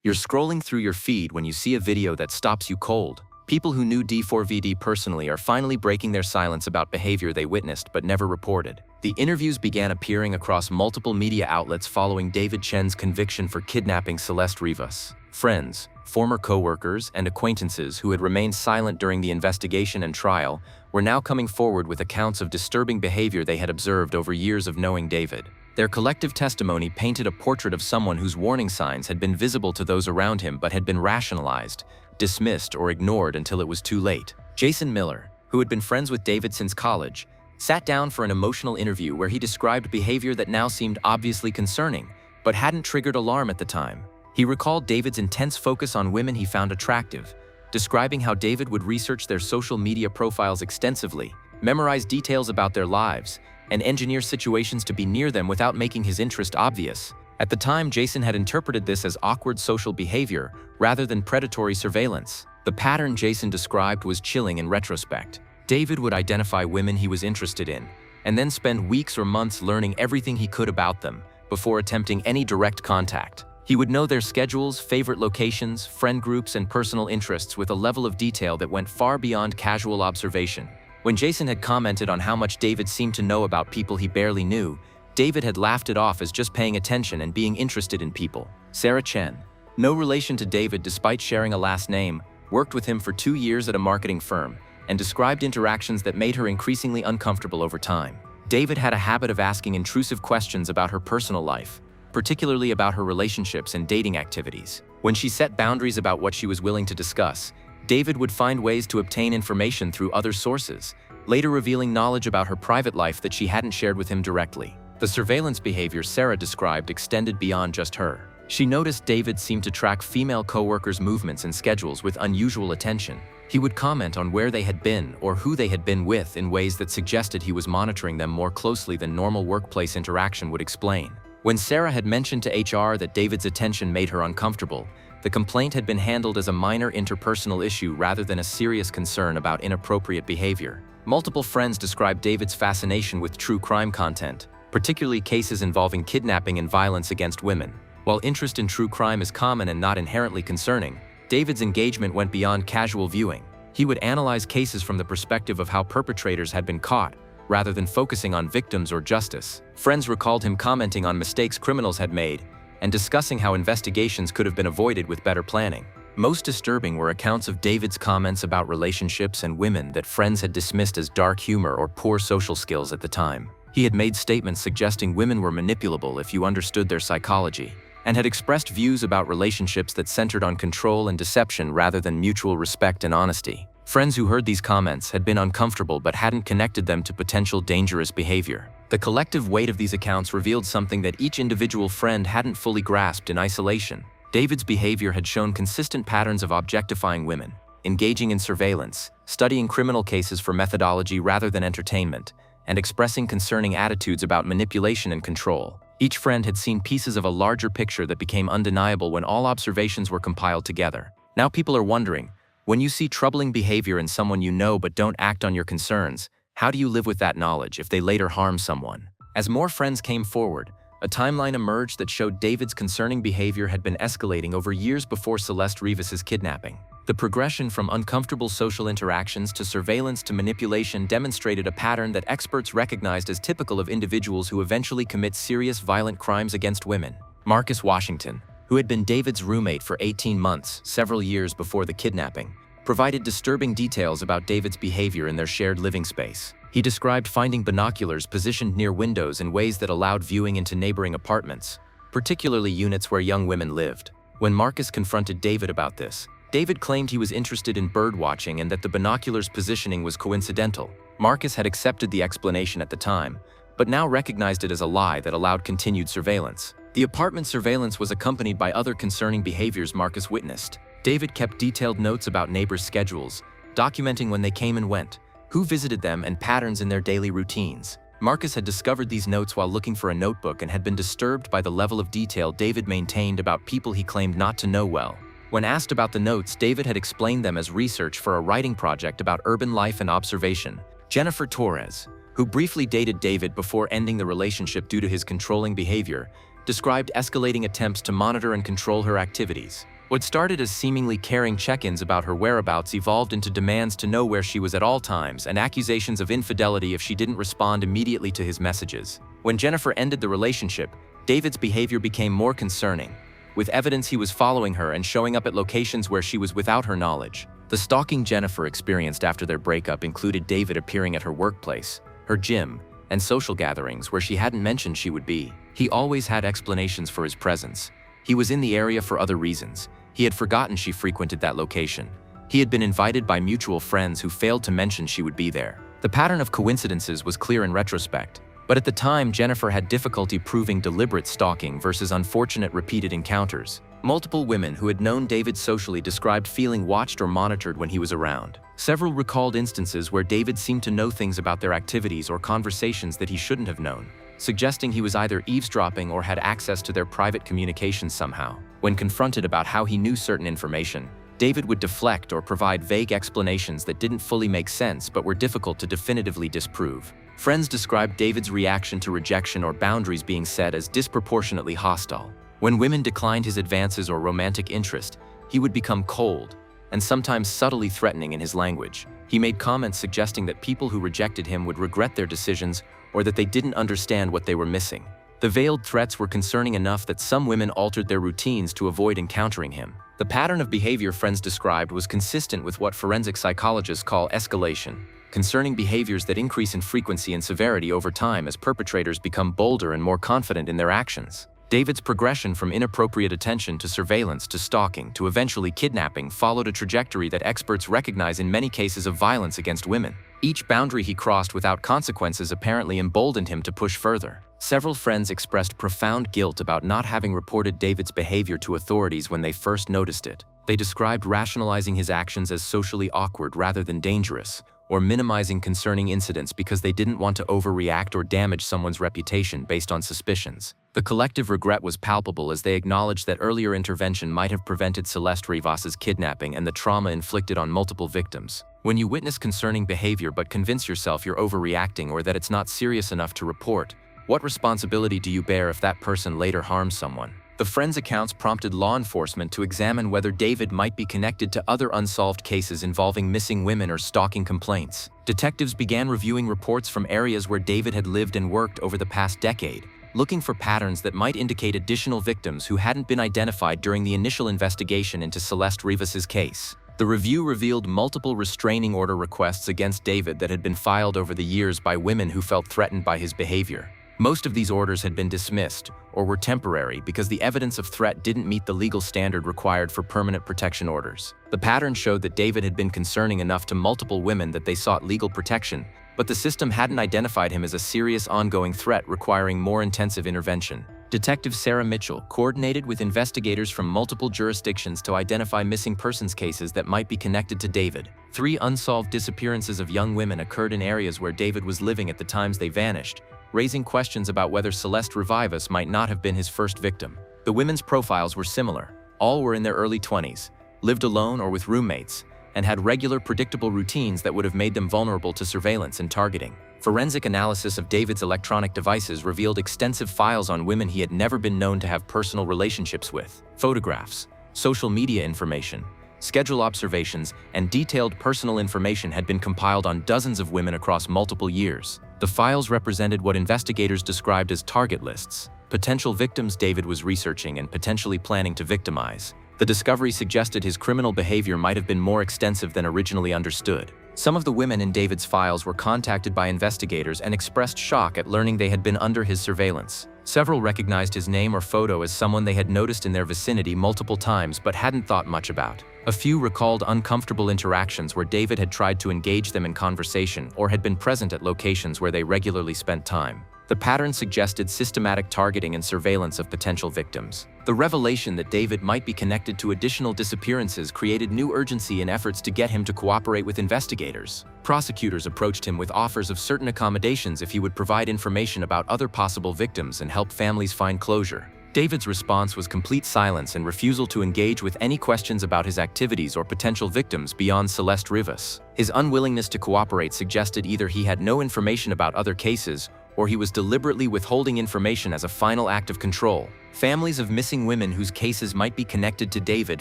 You're scrolling through your feed when you see a video that stops you cold. People who knew D4vd personally are finally breaking their silence about behavior they witnessed but never reported. The interviews began appearing across multiple media outlets following David Chen's conviction for kidnapping Celeste Rivas. Friends, former coworkers, and acquaintances who had remained silent during the investigation and trial were now coming forward with accounts of disturbing behavior they had observed over years of knowing David. Their collective testimony painted a portrait of someone whose warning signs had been visible to those around him but had been rationalized, dismissed, or ignored until it was too late. Jason Miller, who had been friends with David since college, sat down for an emotional interview where he described behavior that now seemed obviously concerning, but hadn't triggered alarm at the time. He recalled David's intense focus on women he found attractive, describing how David would research their social media profiles extensively, memorize details about their lives, and engineer situations to be near them without making his interest obvious. At the time, Jason had interpreted this as awkward social behavior rather than predatory surveillance. The pattern Jason described was chilling in retrospect. David would identify women he was interested in, and then spend weeks or months learning everything he could about them before attempting any direct contact. He would know their schedules, favorite locations, friend groups, and personal interests with a level of detail that went far beyond casual observation. When Jason had commented on how much David seemed to know about people he barely knew, David had laughed it off as just paying attention and being interested in people. Sarah Chen, no relation to David despite sharing a last name, worked with him for 2 years at a marketing firm and described interactions that made her increasingly uncomfortable over time. David had a habit of asking intrusive questions about her personal life, particularly about her relationships and dating activities. When she set boundaries about what she was willing to discuss, David would find ways to obtain information through other sources, later revealing knowledge about her private life that she hadn't shared with him directly. The surveillance behavior Sarah described extended beyond just her. She noticed David seemed to track female coworkers' movements and schedules with unusual attention. He would comment on where they had been or who they had been with in ways that suggested he was monitoring them more closely than normal workplace interaction would explain. When Sarah had mentioned to HR that David's attention made her uncomfortable, the complaint had been handled as a minor interpersonal issue rather than a serious concern about inappropriate behavior. Multiple friends described David's fascination with true crime content, particularly cases involving kidnapping and violence against women. While interest in true crime is common and not inherently concerning, David's engagement went beyond casual viewing. He would analyze cases from the perspective of how perpetrators had been caught, rather than focusing on victims or justice. Friends recalled him commenting on mistakes criminals had made and discussing how investigations could have been avoided with better planning. Most disturbing were accounts of David's comments about relationships and women that friends had dismissed as dark humor or poor social skills at the time. He had made statements suggesting women were manipulable if you understood their psychology, and had expressed views about relationships that centered on control and deception rather than mutual respect and honesty. Friends who heard these comments had been uncomfortable but hadn't connected them to potential dangerous behavior. The collective weight of these accounts revealed something that each individual friend hadn't fully grasped in isolation. David's behavior had shown consistent patterns of objectifying women, engaging in surveillance, studying criminal cases for methodology rather than entertainment, and expressing concerning attitudes about manipulation and control. Each friend had seen pieces of a larger picture that became undeniable when all observations were compiled together. Now people are wondering, when you see troubling behavior in someone you know but don't act on your concerns, how do you live with that knowledge if they later harm someone? As more friends came forward, a timeline emerged that showed David's concerning behavior had been escalating over years before Celeste Rivas's kidnapping. The progression from uncomfortable social interactions to surveillance to manipulation demonstrated a pattern that experts recognized as typical of individuals who eventually commit serious violent crimes against women. Marcus Washington, who had been David's roommate for 18 months, several years before the kidnapping, provided disturbing details about David's behavior in their shared living space. He described finding binoculars positioned near windows in ways that allowed viewing into neighboring apartments, particularly units where young women lived. When Marcus confronted David about this, David claimed he was interested in bird watching and that the binoculars' positioning was coincidental. Marcus had accepted the explanation at the time, but now recognized it as a lie that allowed continued surveillance. The apartment surveillance was accompanied by other concerning behaviors Marcus witnessed. David kept detailed notes about neighbors' schedules, documenting when they came and went, who visited them, and patterns in their daily routines. Marcus had discovered these notes while looking for a notebook and had been disturbed by the level of detail David maintained about people he claimed not to know well. When asked about the notes, David had explained them as research for a writing project about urban life and observation. Jennifer Torres, who briefly dated David before ending the relationship due to his controlling behavior, described escalating attempts to monitor and control her activities. What started as seemingly caring check-ins about her whereabouts evolved into demands to know where she was at all times and accusations of infidelity if she didn't respond immediately to his messages. When Jennifer ended the relationship, David's behavior became more concerning, with evidence he was following her and showing up at locations where she was without her knowledge. The stalking Jennifer experienced after their breakup included David appearing at her workplace, her gym, and social gatherings where she hadn't mentioned she would be. He always had explanations for his presence. He was in the area for other reasons. He had forgotten she frequented that location. He had been invited by mutual friends who failed to mention she would be there. The pattern of coincidences was clear in retrospect, but at the time, Jennifer had difficulty proving deliberate stalking versus unfortunate repeated encounters. Multiple women who had known David socially described feeling watched or monitored when he was around. Several recalled instances where David seemed to know things about their activities or conversations that he shouldn't have known, suggesting he was either eavesdropping or had access to their private communications somehow. When confronted about how he knew certain information, David would deflect or provide vague explanations that didn't fully make sense but were difficult to definitively disprove. Friends described David's reaction to rejection or boundaries being set as disproportionately hostile. When women declined his advances or romantic interest, he would become cold and sometimes subtly threatening in his language. He made comments suggesting that people who rejected him would regret their decisions or that they didn't understand what they were missing. The veiled threats were concerning enough that some women altered their routines to avoid encountering him. The pattern of behavior friends described was consistent with what forensic psychologists call escalation, concerning behaviors that increase in frequency and severity over time as perpetrators become bolder and more confident in their actions. David's progression from inappropriate attention to surveillance to stalking to eventually kidnapping followed a trajectory that experts recognize in many cases of violence against women. Each boundary he crossed without consequences apparently emboldened him to push further. Several friends expressed profound guilt about not having reported David's behavior to authorities when they first noticed it. They described rationalizing his actions as socially awkward rather than dangerous, or minimizing concerning incidents because they didn't want to overreact or damage someone's reputation based on suspicions. The collective regret was palpable as they acknowledged that earlier intervention might have prevented Celeste Rivas's kidnapping and the trauma inflicted on multiple victims. When you witness concerning behavior but convince yourself you're overreacting or that it's not serious enough to report, what responsibility do you bear if that person later harms someone? The friends' accounts prompted law enforcement to examine whether David might be connected to other unsolved cases involving missing women or stalking complaints. Detectives began reviewing reports from areas where David had lived and worked over the past decade, looking for patterns that might indicate additional victims who hadn't been identified during the initial investigation into Celeste Rivas's case. The review revealed multiple restraining order requests against David that had been filed over the years by women who felt threatened by his behavior. Most of these orders had been dismissed or were temporary because the evidence of threat didn't meet the legal standard required for permanent protection orders. The pattern showed that David had been concerning enough to multiple women that they sought legal protection, but the system hadn't identified him as a serious ongoing threat requiring more intensive intervention. Detective Sarah Mitchell coordinated with investigators from multiple jurisdictions to identify missing persons cases that might be connected to David. 3 unsolved disappearances of young women occurred in areas where David was living at the times they vanished, raising questions about whether Celeste Rivas might not have been his first victim. The women's profiles were similar. All were in their early 20s, lived alone or with roommates, and had regular, predictable routines that would have made them vulnerable to surveillance and targeting. Forensic analysis of David's electronic devices revealed extensive files on women he had never been known to have personal relationships with. Photographs, social media information, schedule observations, and detailed personal information had been compiled on dozens of women across multiple years. The files represented what investigators described as target lists, potential victims David was researching and potentially planning to victimize. The discovery suggested his criminal behavior might have been more extensive than originally understood. Some of the women in David's files were contacted by investigators and expressed shock at learning they had been under his surveillance. Several recognized his name or photo as someone they had noticed in their vicinity multiple times but hadn't thought much about. A few recalled uncomfortable interactions where David had tried to engage them in conversation or had been present at locations where they regularly spent time. The pattern suggested systematic targeting and surveillance of potential victims. The revelation that David might be connected to additional disappearances created new urgency in efforts to get him to cooperate with investigators. Prosecutors approached him with offers of certain accommodations if he would provide information about other possible victims and help families find closure. David's response was complete silence and refusal to engage with any questions about his activities or potential victims beyond Celeste Rivas. His unwillingness to cooperate suggested either he had no information about other cases or he was deliberately withholding information as a final act of control. Families of missing women whose cases might be connected to David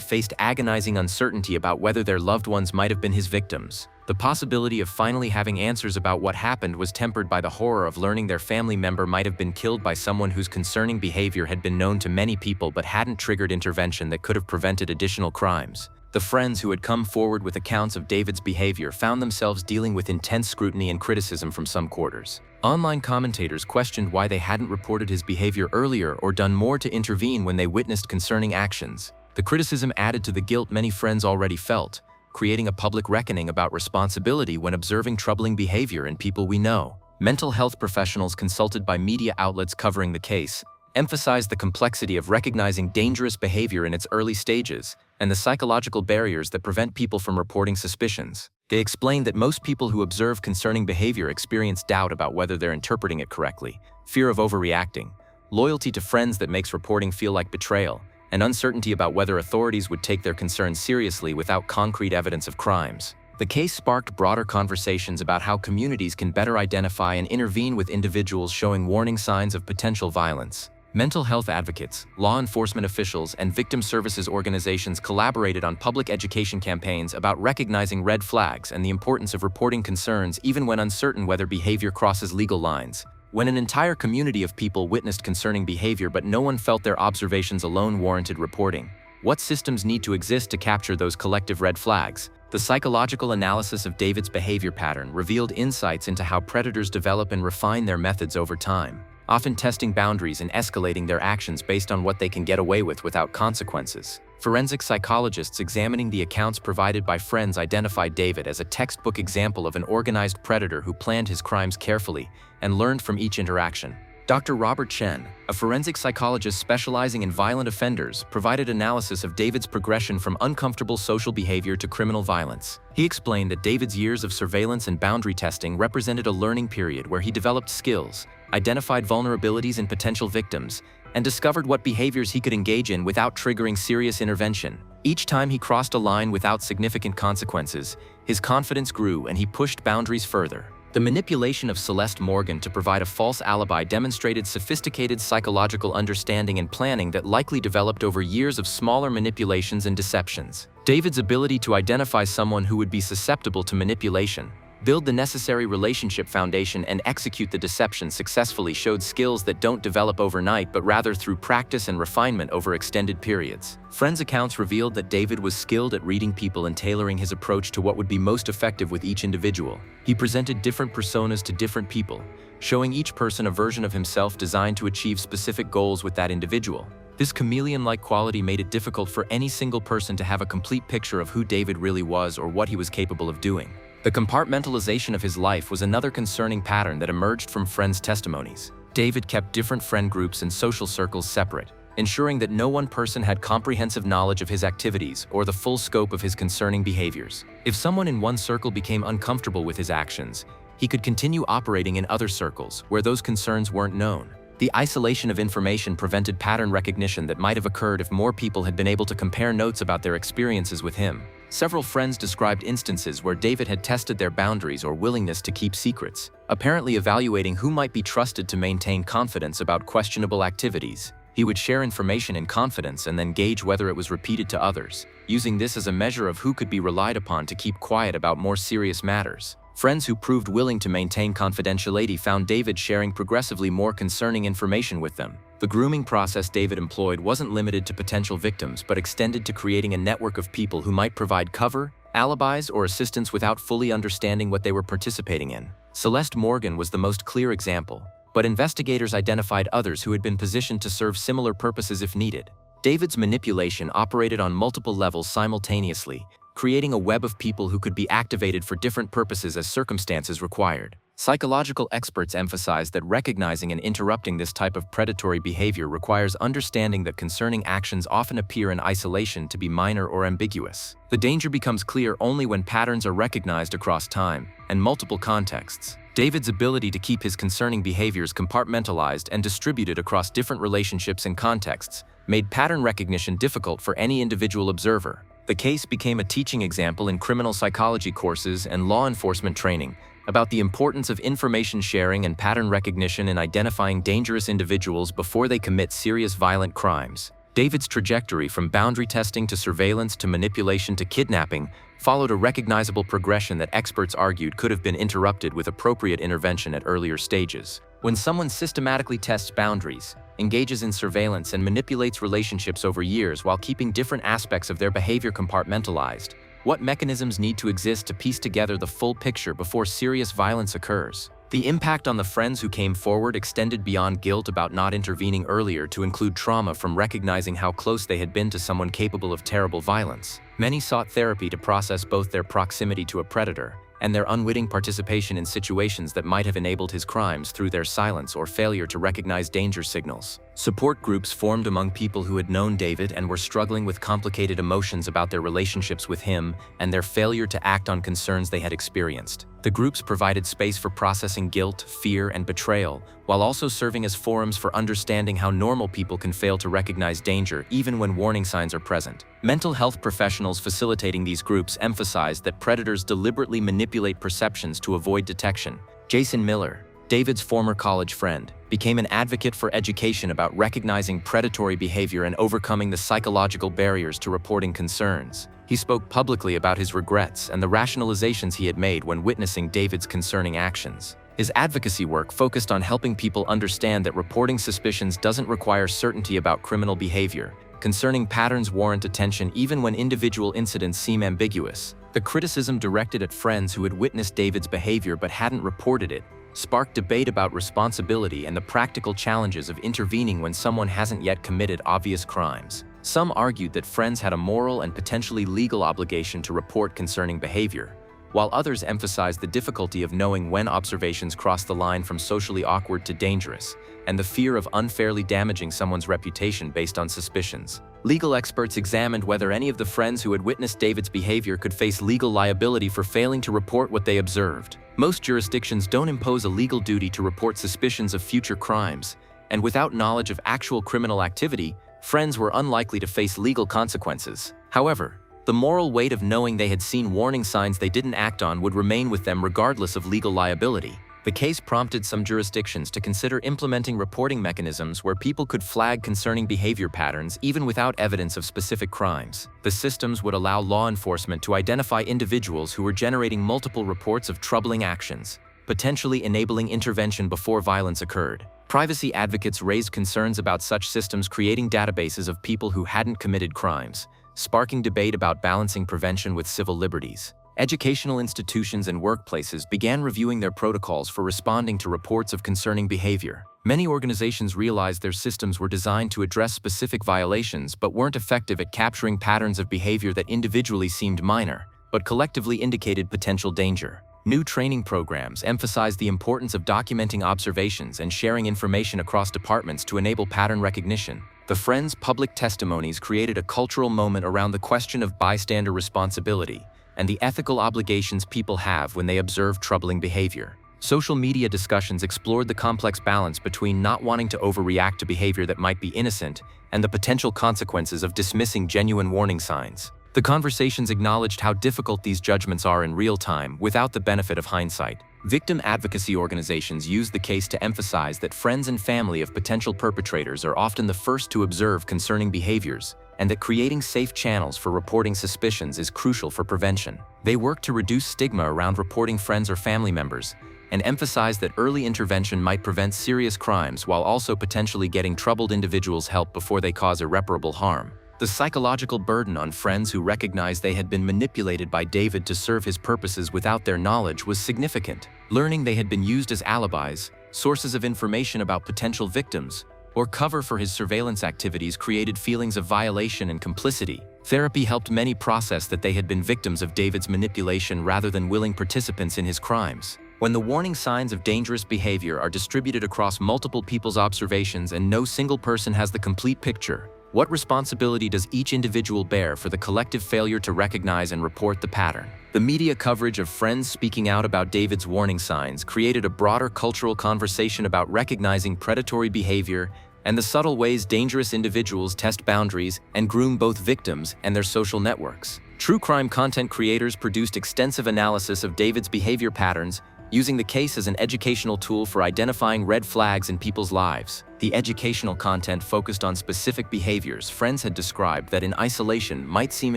faced agonizing uncertainty about whether their loved ones might have been his victims. The possibility of finally having answers about what happened was tempered by the horror of learning their family member might have been killed by someone whose concerning behavior had been known to many people but hadn't triggered intervention that could have prevented additional crimes. The friends who had come forward with accounts of David's behavior found themselves dealing with intense scrutiny and criticism from some quarters. Online commentators questioned why they hadn't reported his behavior earlier or done more to intervene when they witnessed concerning actions. The criticism added to the guilt many friends already felt, creating a public reckoning about responsibility when observing troubling behavior in people we know. Mental health professionals consulted by media outlets covering the case emphasized the complexity of recognizing dangerous behavior in its early stages and the psychological barriers that prevent people from reporting suspicions. They explained that most people who observe concerning behavior experience doubt about whether they're interpreting it correctly, fear of overreacting, loyalty to friends that makes reporting feel like betrayal, and uncertainty about whether authorities would take their concerns seriously without concrete evidence of crimes. The case sparked broader conversations about how communities can better identify and intervene with individuals showing warning signs of potential violence. Mental health advocates, law enforcement officials, and victim services organizations collaborated on public education campaigns about recognizing red flags and the importance of reporting concerns even when uncertain whether behavior crosses legal lines. When an entire community of people witnessed concerning behavior but no one felt their observations alone warranted reporting, what systems need to exist to capture those collective red flags? The psychological analysis of David's behavior pattern revealed insights into how predators develop and refine their methods over time, often testing boundaries and escalating their actions based on what they can get away with without consequences. Forensic psychologists examining the accounts provided by friends identified David as a textbook example of an organized predator who planned his crimes carefully and learned from each interaction. Dr. David Chen, a forensic psychologist specializing in violent offenders, provided analysis of David's progression from uncomfortable social behavior to criminal violence. He explained that David's years of surveillance and boundary testing represented a learning period where he developed skills, identified vulnerabilities in potential victims, and discovered what behaviors he could engage in without triggering serious intervention. Each time he crossed a line without significant consequences, his confidence grew and he pushed boundaries further. The manipulation of Celeste Morgan to provide a false alibi demonstrated sophisticated psychological understanding and planning that likely developed over years of smaller manipulations and deceptions. David's ability to identify someone who would be susceptible to manipulation, build the necessary relationship foundation, and execute the deception successfully showed skills that don't develop overnight but rather through practice and refinement over extended periods. Friends' accounts revealed that David was skilled at reading people and tailoring his approach to what would be most effective with each individual. He presented different personas to different people, showing each person a version of himself designed to achieve specific goals with that individual. This chameleon-like quality made it difficult for any single person to have a complete picture of who David really was or what he was capable of doing. The compartmentalization of his life was another concerning pattern that emerged from friends' testimonies. David kept different friend groups and social circles separate, ensuring that no one person had comprehensive knowledge of his activities or the full scope of his concerning behaviors. If someone in one circle became uncomfortable with his actions, he could continue operating in other circles where those concerns weren't known. The isolation of information prevented pattern recognition that might have occurred if more people had been able to compare notes about their experiences with him. Several friends described instances where David had tested their boundaries or willingness to keep secrets, apparently evaluating who might be trusted to maintain confidence about questionable activities. He would share information in confidence and then gauge whether it was repeated to others, using this as a measure of who could be relied upon to keep quiet about more serious matters. Friends who proved willing to maintain confidentiality found David sharing progressively more concerning information with them. The grooming process David employed wasn't limited to potential victims but extended to creating a network of people who might provide cover, alibis, or assistance without fully understanding what they were participating in. Celeste Morgan was the most clear example, but investigators identified others who had been positioned to serve similar purposes if needed. David's manipulation operated on multiple levels simultaneously, creating a web of people who could be activated for different purposes as circumstances required. Psychological experts emphasize that recognizing and interrupting this type of predatory behavior requires understanding that concerning actions often appear in isolation to be minor or ambiguous. The danger becomes clear only when patterns are recognized across time and multiple contexts. David's ability to keep his concerning behaviors compartmentalized and distributed across different relationships and contexts made pattern recognition difficult for any individual observer. The case became a teaching example in criminal psychology courses and law enforcement training, about the importance of information sharing and pattern recognition in identifying dangerous individuals before they commit serious violent crimes. David's trajectory from boundary testing to surveillance to manipulation to kidnapping followed a recognizable progression that experts argued could have been interrupted with appropriate intervention at earlier stages. When someone systematically tests boundaries, engages in surveillance, and manipulates relationships over years while keeping different aspects of their behavior compartmentalized, what mechanisms need to exist to piece together the full picture before serious violence occurs? The impact on the friends who came forward extended beyond guilt about not intervening earlier to include trauma from recognizing how close they had been to someone capable of terrible violence. Many sought therapy to process both their proximity to a predator and their unwitting participation in situations that might have enabled his crimes through their silence or failure to recognize danger signals. Support groups formed among people who had known David and were struggling with complicated emotions about their relationships with him and their failure to act on concerns they had experienced. The groups provided space for processing guilt, fear, and betrayal, while also serving as forums for understanding how normal people can fail to recognize danger even when warning signs are present. Mental health professionals facilitating these groups emphasized that predators deliberately manipulate perceptions to avoid detection. Jason Miller, David's former college friend, became an advocate for education about recognizing predatory behavior and overcoming the psychological barriers to reporting concerns. He spoke publicly about his regrets and the rationalizations he had made when witnessing David's concerning actions. His advocacy work focused on helping people understand that reporting suspicions doesn't require certainty about criminal behavior. Concerning patterns warrant attention even when individual incidents seem ambiguous. The criticism directed at friends who had witnessed David's behavior but hadn't reported it sparked debate about responsibility and the practical challenges of intervening when someone hasn't yet committed obvious crimes. Some argued that friends had a moral and potentially legal obligation to report concerning behavior, while others emphasized the difficulty of knowing when observations cross the line from socially awkward to dangerous, and the fear of unfairly damaging someone's reputation based on suspicions. Legal experts examined whether any of the friends who had witnessed David's behavior could face legal liability for failing to report what they observed. Most jurisdictions don't impose a legal duty to report suspicions of future crimes, and without knowledge of actual criminal activity, friends were unlikely to face legal consequences. However, the moral weight of knowing they had seen warning signs they didn't act on would remain with them regardless of legal liability. The case prompted some jurisdictions to consider implementing reporting mechanisms where people could flag concerning behavior patterns even without evidence of specific crimes. The systems would allow law enforcement to identify individuals who were generating multiple reports of troubling actions, potentially enabling intervention before violence occurred. Privacy advocates raised concerns about such systems creating databases of people who hadn't committed crimes, sparking debate about balancing prevention with civil liberties. Educational institutions and workplaces began reviewing their protocols for responding to reports of concerning behavior. Many organizations realized their systems were designed to address specific violations but weren't effective at capturing patterns of behavior that individually seemed minor, but collectively indicated potential danger. New training programs emphasized the importance of documenting observations and sharing information across departments to enable pattern recognition. The Friends' public testimonies created a cultural moment around the question of bystander responsibility and the ethical obligations people have when they observe troubling behavior. Social media discussions explored the complex balance between not wanting to overreact to behavior that might be innocent and the potential consequences of dismissing genuine warning signs. The conversations acknowledged how difficult these judgments are in real time without the benefit of hindsight. Victim advocacy organizations used the case to emphasize that friends and family of potential perpetrators are often the first to observe concerning behaviors, and that creating safe channels for reporting suspicions is crucial for prevention. They work to reduce stigma around reporting friends or family members, and emphasize that early intervention might prevent serious crimes while also potentially getting troubled individuals help before they cause irreparable harm. The psychological burden on friends who recognized they had been manipulated by David to serve his purposes without their knowledge was significant. Learning they had been used as alibis, sources of information about potential victims, or cover for his surveillance activities created feelings of violation and complicity. Therapy helped many process that they had been victims of David's manipulation rather than willing participants in his crimes. When the warning signs of dangerous behavior are distributed across multiple people's observations and no single person has the complete picture, what responsibility does each individual bear for the collective failure to recognize and report the pattern? The media coverage of friends speaking out about David's warning signs created a broader cultural conversation about recognizing predatory behavior and the subtle ways dangerous individuals test boundaries and groom both victims and their social networks. True crime content creators produced extensive analysis of David's behavior patterns, using the case as an educational tool for identifying red flags in people's lives. The educational content focused on specific behaviors friends had described that in isolation might seem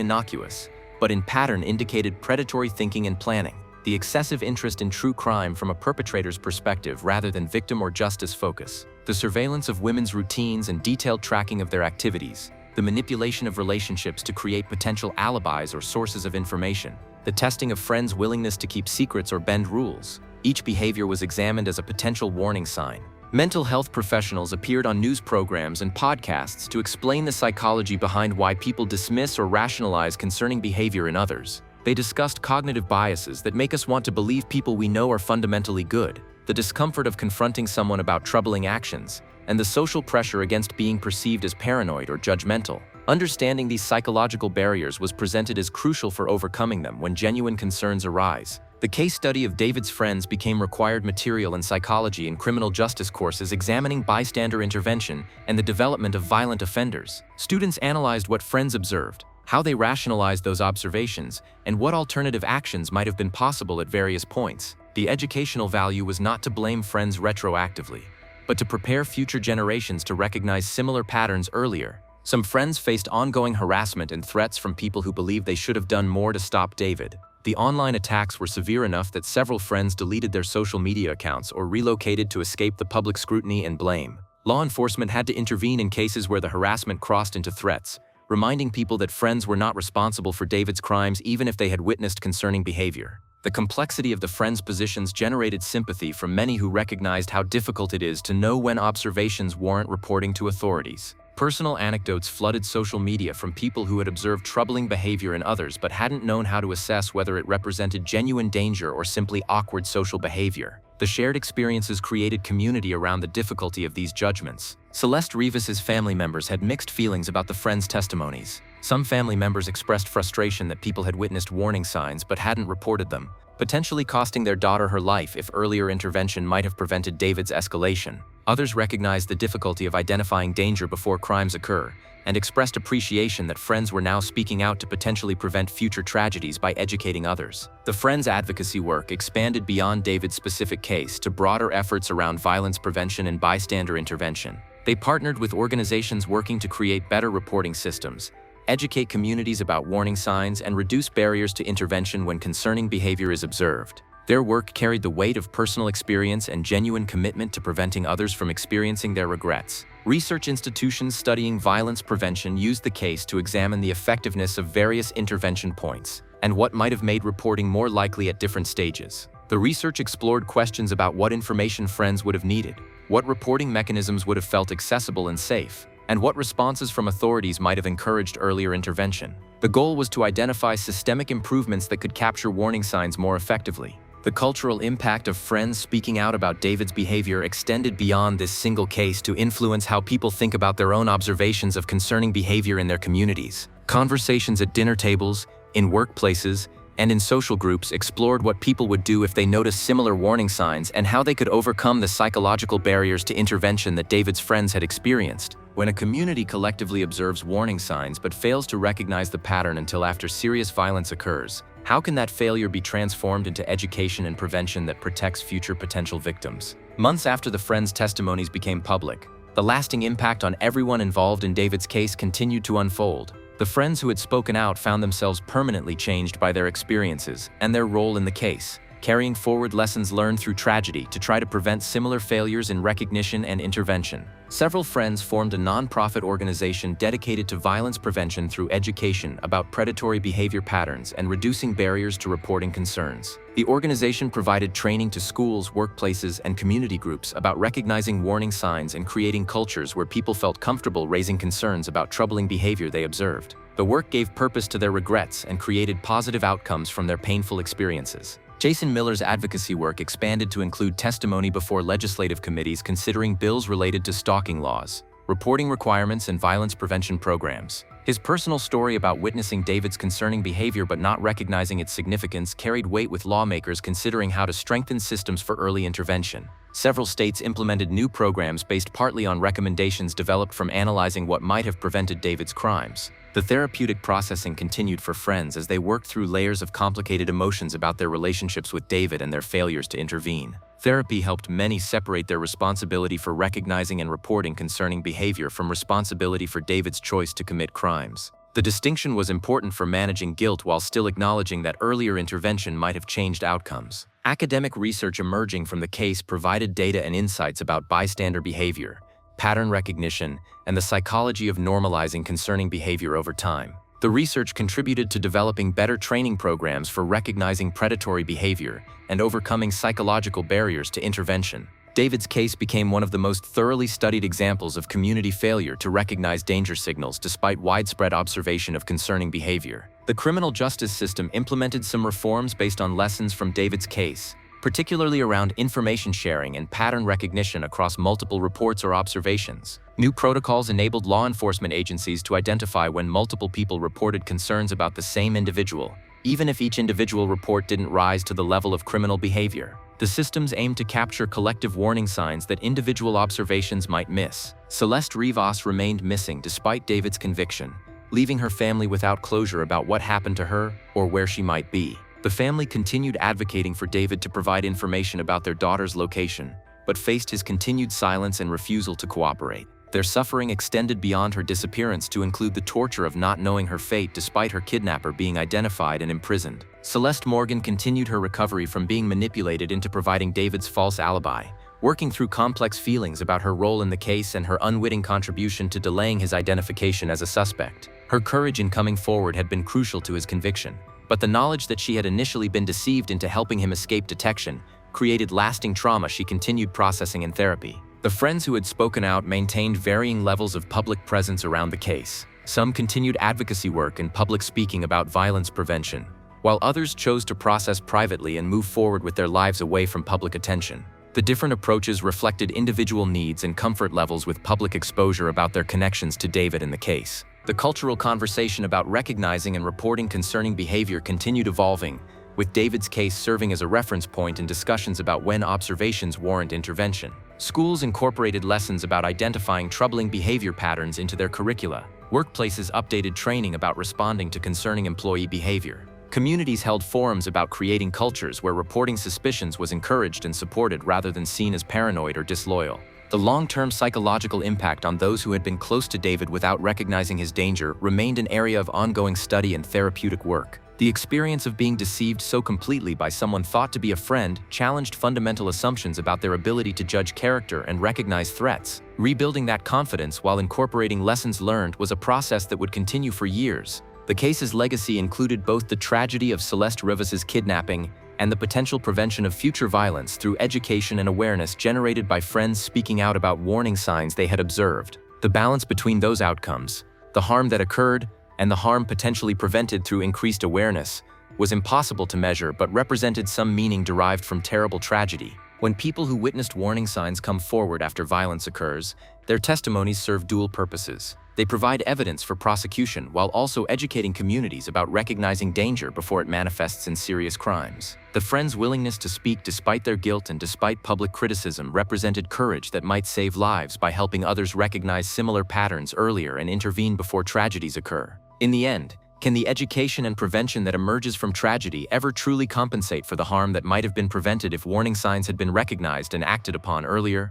innocuous, but in pattern indicated predatory thinking and planning. The excessive interest in true crime from a perpetrator's perspective rather than victim or justice focus. The surveillance of women's routines and detailed tracking of their activities. The manipulation of relationships to create potential alibis or sources of information. The testing of friends' willingness to keep secrets or bend rules. Each behavior was examined as a potential warning sign. Mental health professionals appeared on news programs and podcasts to explain the psychology behind why people dismiss or rationalize concerning behavior in others. They discussed cognitive biases that make us want to believe people we know are fundamentally good, the discomfort of confronting someone about troubling actions, and the social pressure against being perceived as paranoid or judgmental. Understanding these psychological barriers was presented as crucial for overcoming them when genuine concerns arise. The case study of David's friends became required material in psychology and criminal justice courses examining bystander intervention and the development of violent offenders. Students analyzed what friends observed, how they rationalized those observations, and what alternative actions might have been possible at various points. The educational value was not to blame friends retroactively, but to prepare future generations to recognize similar patterns earlier. Some friends faced ongoing harassment and threats from people who believed they should have done more to stop David. The online attacks were severe enough that several friends deleted their social media accounts or relocated to escape the public scrutiny and blame. Law enforcement had to intervene in cases where the harassment crossed into threats, reminding people that friends were not responsible for David's crimes even if they had witnessed concerning behavior. The complexity of the friends' positions generated sympathy from many who recognized how difficult it is to know when observations warrant reporting to authorities. Personal anecdotes flooded social media from people who had observed troubling behavior in others but hadn't known how to assess whether it represented genuine danger or simply awkward social behavior. The shared experiences created community around the difficulty of these judgments. Celeste Rivas' family members had mixed feelings about the friends' testimonies. Some family members expressed frustration that people had witnessed warning signs but hadn't reported them, potentially costing their daughter her life if earlier intervention might have prevented David's escalation. Others recognized the difficulty of identifying danger before crimes occur, and expressed appreciation that friends were now speaking out to potentially prevent future tragedies by educating others. The Friends' advocacy work expanded beyond David's specific case to broader efforts around violence prevention and bystander intervention. They partnered with organizations working to create better reporting systems, educate communities about warning signs, and reduce barriers to intervention when concerning behavior is observed. Their work carried the weight of personal experience and genuine commitment to preventing others from experiencing their regrets. Research institutions studying violence prevention used the case to examine the effectiveness of various intervention points and what might have made reporting more likely at different stages. The research explored questions about what information friends would have needed, what reporting mechanisms would have felt accessible and safe, and what responses from authorities might have encouraged earlier intervention. The goal was to identify systemic improvements that could capture warning signs more effectively. The cultural impact of friends speaking out about David's behavior extended beyond this single case to influence how people think about their own observations of concerning behavior in their communities. Conversations at dinner tables, in workplaces, and in social groups explored what people would do if they noticed similar warning signs and how they could overcome the psychological barriers to intervention that David's friends had experienced. When a community collectively observes warning signs but fails to recognize the pattern until after serious violence occurs, how can that failure be transformed into education and prevention that protects future potential victims? Months after the friends' testimonies became public, the lasting impact on everyone involved in David's case continued to unfold. The friends who had spoken out found themselves permanently changed by their experiences and their role in the case, carrying forward lessons learned through tragedy to try to prevent similar failures in recognition and intervention. Several friends formed a nonprofit organization dedicated to violence prevention through education about predatory behavior patterns and reducing barriers to reporting concerns. The organization provided training to schools, workplaces, and community groups about recognizing warning signs and creating cultures where people felt comfortable raising concerns about troubling behavior they observed. The work gave purpose to their regrets and created positive outcomes from their painful experiences. Jason Miller's advocacy work expanded to include testimony before legislative committees considering bills related to stalking laws, reporting requirements, and violence prevention programs. His personal story about witnessing David's concerning behavior but not recognizing its significance carried weight with lawmakers considering how to strengthen systems for early intervention. Several states implemented new programs based partly on recommendations developed from analyzing what might have prevented David's crimes. The therapeutic processing continued for friends as they worked through layers of complicated emotions about their relationships with David and their failures to intervene. Therapy helped many separate their responsibility for recognizing and reporting concerning behavior from responsibility for David's choice to commit crimes. The distinction was important for managing guilt while still acknowledging that earlier intervention might have changed outcomes. Academic research emerging from the case provided data and insights about bystander behavior, pattern recognition, and the psychology of normalizing concerning behavior over time. The research contributed to developing better training programs for recognizing predatory behavior and overcoming psychological barriers to intervention. David's case became one of the most thoroughly studied examples of community failure to recognize danger signals despite widespread observation of concerning behavior. The criminal justice system implemented some reforms based on lessons from David's case, particularly around information sharing and pattern recognition across multiple reports or observations. New protocols enabled law enforcement agencies to identify when multiple people reported concerns about the same individual, even if each individual report didn't rise to the level of criminal behavior. The systems aimed to capture collective warning signs that individual observations might miss. Celeste Rivas remained missing despite David's conviction, leaving her family without closure about what happened to her or where she might be. The family continued advocating for David to provide information about their daughter's location, but faced his continued silence and refusal to cooperate. Their suffering extended beyond her disappearance to include the torture of not knowing her fate despite her kidnapper being identified and imprisoned. Celeste Morgan continued her recovery from being manipulated into providing David's false alibi, working through complex feelings about her role in the case and her unwitting contribution to delaying his identification as a suspect. Her courage in coming forward had been crucial to his conviction, but the knowledge that she had initially been deceived into helping him escape detection created lasting trauma she continued processing in therapy. The friends who had spoken out maintained varying levels of public presence around the case. Some continued advocacy work and public speaking about violence prevention, while others chose to process privately and move forward with their lives away from public attention. The different approaches reflected individual needs and comfort levels with public exposure about their connections to David and the case. The cultural conversation about recognizing and reporting concerning behavior continued evolving, with David's case serving as a reference point in discussions about when observations warrant intervention. Schools incorporated lessons about identifying troubling behavior patterns into their curricula. Workplaces updated training about responding to concerning employee behavior. Communities held forums about creating cultures where reporting suspicions was encouraged and supported rather than seen as paranoid or disloyal. The long-term psychological impact on those who had been close to David without recognizing his danger remained an area of ongoing study and therapeutic work. The experience of being deceived so completely by someone thought to be a friend challenged fundamental assumptions about their ability to judge character and recognize threats. Rebuilding that confidence while incorporating lessons learned was a process that would continue for years. The case's legacy included both the tragedy of Celeste Rivas's kidnapping and the potential prevention of future violence through education and awareness generated by friends speaking out about warning signs they had observed. The balance between those outcomes, the harm that occurred and the harm potentially prevented through increased awareness, was impossible to measure but represented some meaning derived from terrible tragedy. When people who witnessed warning signs come forward after violence occurs, their testimonies serve dual purposes. They provide evidence for prosecution while also educating communities about recognizing danger before it manifests in serious crimes. The friends' willingness to speak despite their guilt and despite public criticism represented courage that might save lives by helping others recognize similar patterns earlier and intervene before tragedies occur. In the end, can the education and prevention that emerges from tragedy ever truly compensate for the harm that might have been prevented if warning signs had been recognized and acted upon earlier?